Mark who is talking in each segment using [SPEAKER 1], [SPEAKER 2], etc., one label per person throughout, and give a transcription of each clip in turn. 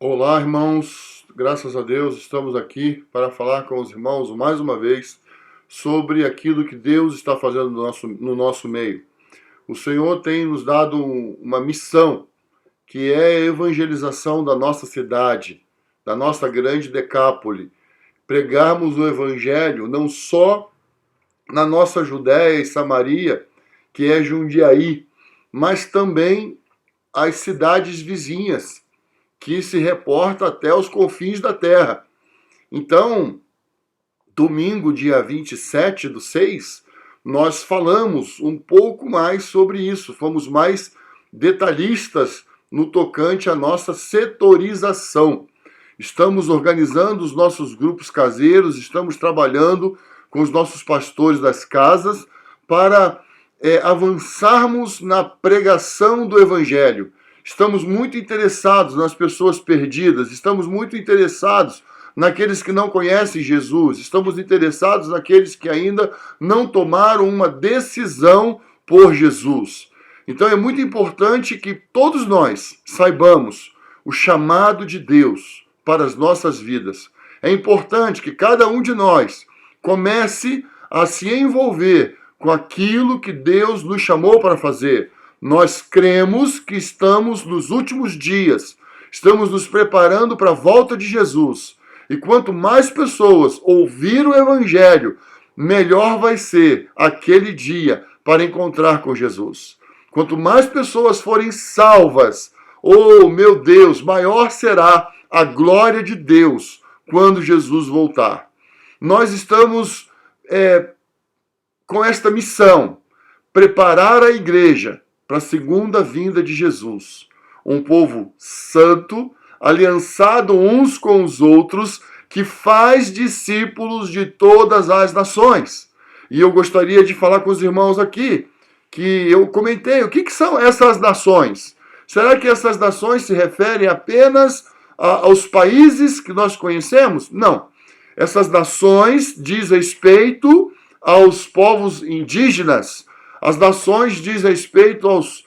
[SPEAKER 1] Olá, irmãos. Graças a Deus estamos aqui para falar com os irmãos mais uma vez sobre aquilo que Deus está fazendo no nosso meio. O Senhor tem nos dado uma missão, que é a evangelização da nossa cidade, da nossa grande Decápole. Pregarmos o Evangelho não só na nossa Judéia e Samaria, que é Jundiaí, mas também as cidades vizinhas, que se reporta até os confins da terra. Então, domingo, dia 27/6, nós falamos um pouco mais sobre isso, fomos mais detalhistas no tocante à nossa setorização. Estamos organizando os nossos grupos caseiros, estamos trabalhando com os nossos pastores das casas para avançarmos na pregação do Evangelho. Estamos muito interessados nas pessoas perdidas, estamos muito interessados naqueles que não conhecem Jesus, estamos interessados naqueles que ainda não tomaram uma decisão por Jesus. Então é muito importante que todos nós saibamos o chamado de Deus para as nossas vidas. É importante que cada um de nós comece a se envolver com aquilo que Deus nos chamou para fazer. Nós cremos que estamos nos últimos dias, estamos nos preparando para a volta de Jesus. E quanto mais pessoas ouvir o Evangelho, melhor vai ser aquele dia para encontrar com Jesus. Quanto mais pessoas forem salvas, oh meu Deus, maior será a glória de Deus quando Jesus voltar. Nós estamos com esta missão, preparar a igreja para a segunda vinda de Jesus. Um povo santo, aliançado uns com os outros, que faz discípulos de todas as nações. E eu gostaria de falar com os irmãos aqui, que eu comentei, o que são essas nações? Será que essas nações se referem apenas aos países que nós conhecemos? Não. Essas nações diz respeito aos povos indígenas. As nações diz respeito aos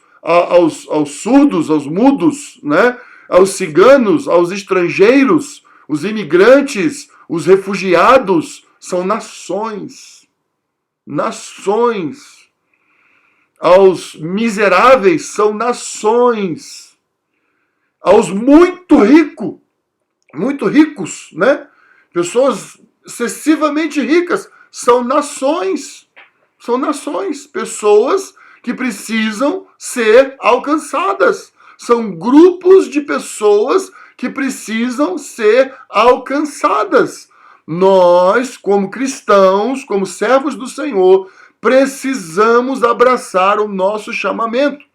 [SPEAKER 1] surdos, aos mudos, né? Aos ciganos, aos estrangeiros, os imigrantes, os refugiados. São nações. Nações. Aos miseráveis são nações. Aos muito ricos, né? Pessoas excessivamente ricas são nações. São nações, pessoas que precisam ser alcançadas. São grupos de pessoas que precisam ser alcançadas. Nós, como cristãos, como servos do Senhor, precisamos abraçar o nosso chamamento.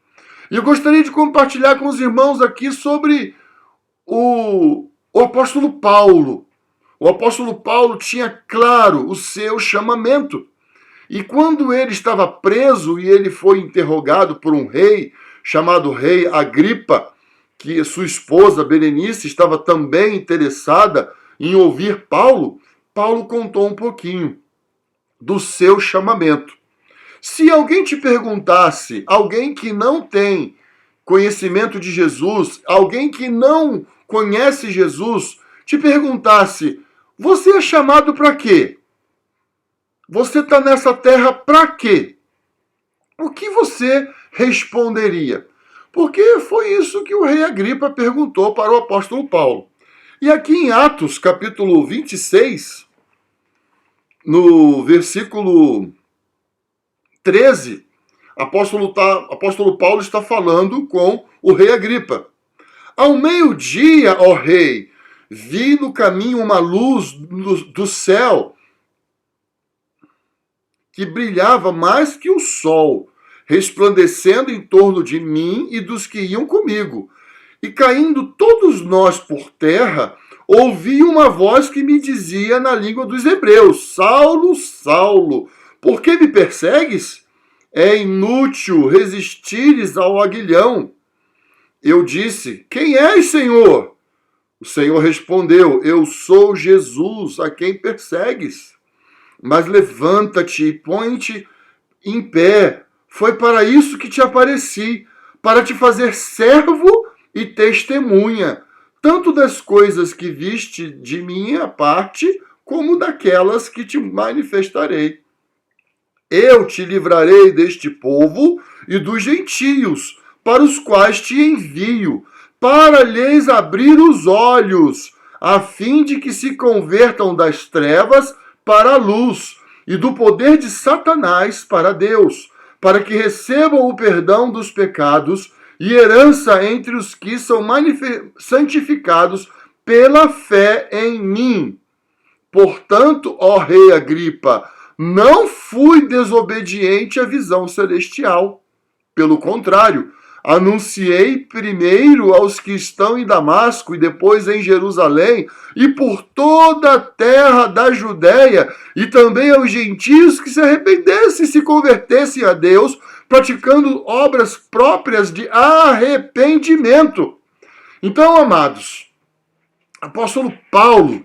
[SPEAKER 1] E eu gostaria de compartilhar com os irmãos aqui sobre o apóstolo Paulo. O apóstolo Paulo tinha claro o seu chamamento. E quando ele estava preso e ele foi interrogado por um rei, chamado rei Agripa, que sua esposa Berenice estava também interessada em ouvir Paulo, Paulo contou um pouquinho do seu chamamento. Se alguém te perguntasse, alguém que não tem conhecimento de Jesus, alguém que não conhece Jesus, te perguntasse, você é chamado para quê? Você está nessa terra para quê? O que você responderia? Porque foi isso que o rei Agripa perguntou para o apóstolo Paulo. E aqui em Atos, capítulo 26, no versículo 13, apóstolo Paulo está falando com o rei Agripa. Ao meio-dia, ó rei, vi no caminho uma luz do céu que brilhava mais que o sol, resplandecendo em torno de mim e dos que iam comigo. E caindo todos nós por terra, ouvi uma voz que me dizia na língua dos hebreus, Saulo, Saulo, por que me persegues? É inútil resistires ao aguilhão. Eu disse, quem és, Senhor? O Senhor respondeu, eu sou Jesus, a quem persegues. Mas levanta-te e põe-te em pé. Foi para isso que te apareci, para te fazer servo e testemunha tanto das coisas que viste de minha parte, como daquelas que te manifestarei. Eu te livrarei deste povo e dos gentios, para os quais te envio, para lhes abrir os olhos, a fim de que se convertam das trevas para a luz, e do poder de Satanás para Deus, para que recebam o perdão dos pecados e herança entre os que são santificados pela fé em mim. Portanto, ó rei Agripa, não fui desobediente à visão celestial. Pelo contrário, anunciei primeiro aos que estão em Damasco e depois em Jerusalém e por toda a terra da Judéia e também aos gentios que se arrependessem e se convertessem a Deus, praticando obras próprias de arrependimento. Então, amados, apóstolo Paulo,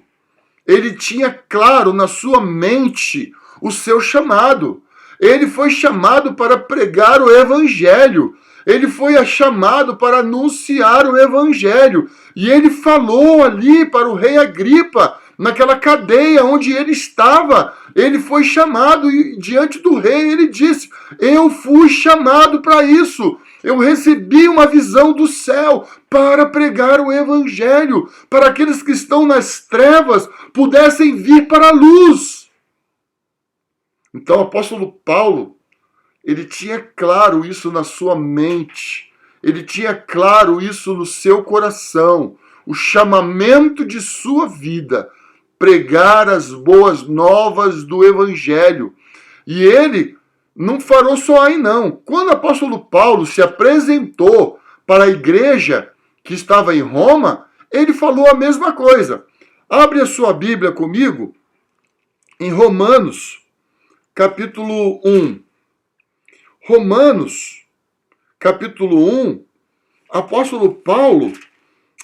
[SPEAKER 1] ele tinha claro na sua mente o seu chamado. Ele foi chamado para pregar o evangelho. Ele foi chamado para anunciar o evangelho. E ele falou ali para o rei Agripa, naquela cadeia onde ele estava. Ele foi chamado e diante do rei ele disse: eu fui chamado para isso. Eu recebi uma visão do céu para pregar o evangelho, para aqueles que estão nas trevas pudessem vir para a luz. Então o apóstolo Paulo, ele tinha claro isso na sua mente, ele tinha claro isso no seu coração, o chamamento de sua vida, pregar as boas novas do evangelho. E ele não falou só aí não. Quando o apóstolo Paulo se apresentou para a igreja que estava em Roma, ele falou a mesma coisa. Abre a sua Bíblia comigo em Romanos, capítulo 1. Romanos, capítulo 1, apóstolo Paulo,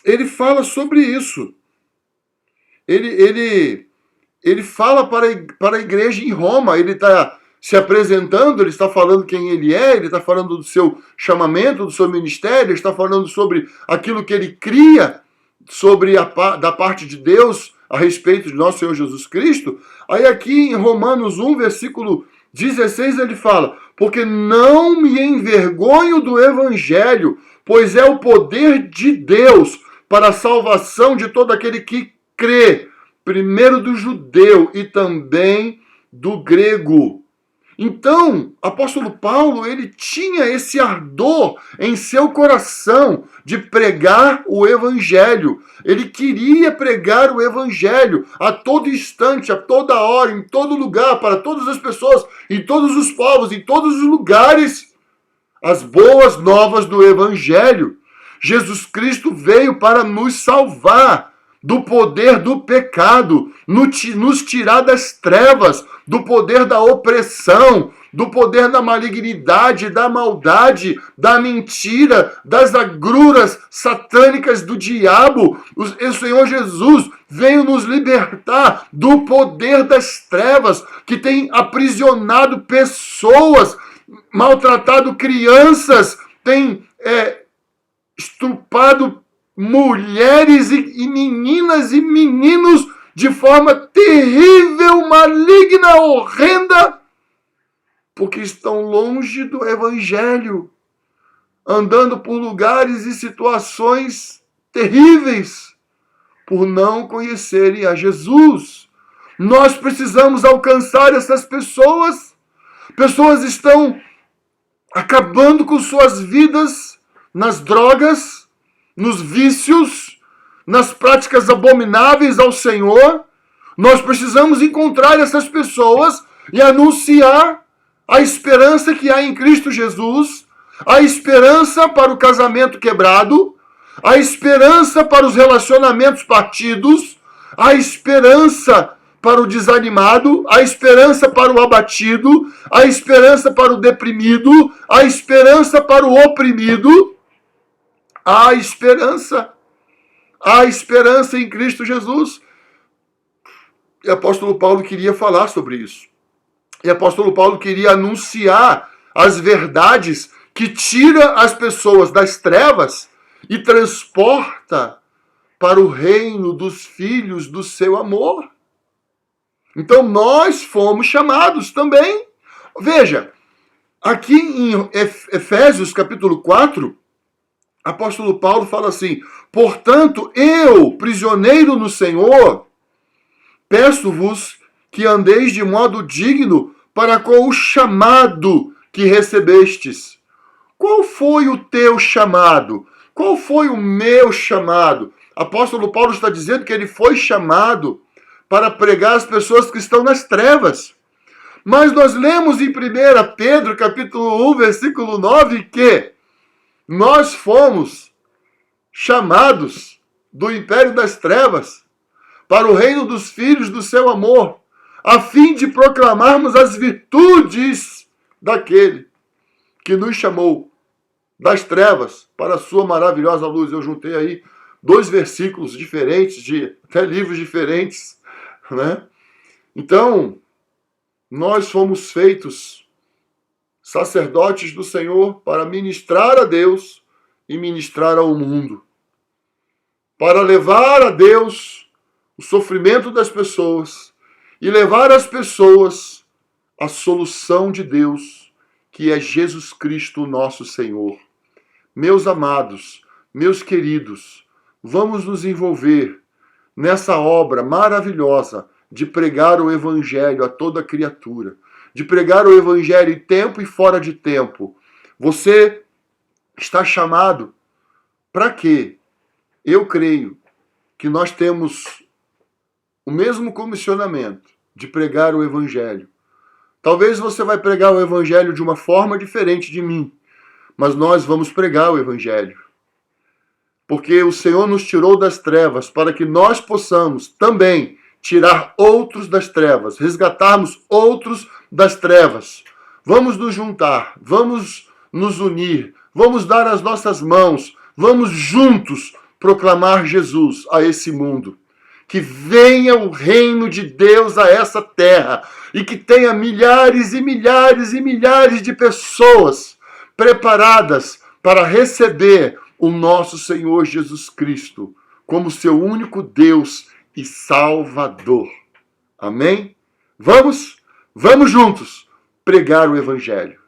[SPEAKER 1] ele fala sobre isso. Ele fala para a igreja em Roma, ele está se apresentando, ele está falando quem ele é, ele está falando do seu chamamento, do seu ministério, ele está falando sobre aquilo que ele cria, sobre da parte de Deus a respeito de nosso Senhor Jesus Cristo. Aí aqui em Romanos 1, versículo 16, ele fala: porque não me envergonho do evangelho, pois é o poder de Deus para a salvação de todo aquele que crê, primeiro do judeu e também do grego. Então, apóstolo Paulo, ele tinha esse ardor em seu coração de pregar o evangelho. Ele queria pregar o evangelho a todo instante, a toda hora, em todo lugar, para todas as pessoas, em todos os povos, em todos os lugares. As boas novas do evangelho. Jesus Cristo veio para nos salvar do poder do pecado, nos tirar das trevas, do poder da opressão, do poder da malignidade, da maldade, da mentira, das agruras satânicas do diabo. O Senhor Jesus veio nos libertar do poder das trevas que tem aprisionado pessoas, maltratado crianças, tem estrupado mulheres e meninas e meninos de forma terrível, maligna, horrenda, porque estão longe do evangelho, andando por lugares e situações terríveis, por não conhecerem a Jesus. Nós precisamos alcançar essas pessoas. Pessoas estão acabando com suas vidas nas drogas, nos vícios, nas práticas abomináveis ao Senhor. Nós precisamos encontrar essas pessoas e anunciar a esperança que há em Cristo Jesus, a esperança para o casamento quebrado, a esperança para os relacionamentos partidos, a esperança para o desanimado, a esperança para o abatido, a esperança para o deprimido, a esperança para o oprimido. Há esperança em Cristo Jesus. E apóstolo Paulo queria falar sobre isso. E apóstolo Paulo queria anunciar as verdades que tira as pessoas das trevas e transporta para o reino dos filhos do seu amor. Então nós fomos chamados também. Veja, aqui em Efésios capítulo 4, apóstolo Paulo fala assim: portanto, eu, prisioneiro no Senhor, peço-vos que andeis de modo digno para com o chamado que recebestes. Qual foi o teu chamado? Qual foi o meu chamado? Apóstolo Paulo está dizendo que ele foi chamado para pregar às pessoas que estão nas trevas. Mas nós lemos em 1 Pedro, capítulo 1, versículo 9, que nós fomos chamados do império das trevas para o reino dos filhos do seu amor, a fim de proclamarmos as virtudes daquele que nos chamou das trevas para a sua maravilhosa luz. Eu juntei aí 2 versículos diferentes, de até livros diferentes, né? Então, nós fomos feitos sacerdotes do Senhor para ministrar a Deus e ministrar ao mundo, para levar a Deus o sofrimento das pessoas e levar as pessoas à solução de Deus, que é Jesus Cristo, nosso Senhor. Meus amados, meus queridos, vamos nos envolver nessa obra maravilhosa de pregar o Evangelho a toda criatura, de pregar o Evangelho em tempo e fora de tempo. Você está chamado para quê? Eu creio que nós temos o mesmo comissionamento de pregar o Evangelho. Talvez você vai pregar o Evangelho de uma forma diferente de mim, mas nós vamos pregar o Evangelho. Porque o Senhor nos tirou das trevas para que nós possamos também tirar outros das trevas, resgatarmos outros das trevas. Vamos nos juntar, vamos nos unir, vamos dar as nossas mãos, vamos juntos proclamar Jesus a esse mundo. Que venha o reino de Deus a essa terra e que tenha milhares e milhares e milhares de pessoas preparadas para receber o nosso Senhor Jesus Cristo como seu único Deus e Salvador. Amém? Vamos juntos pregar o Evangelho.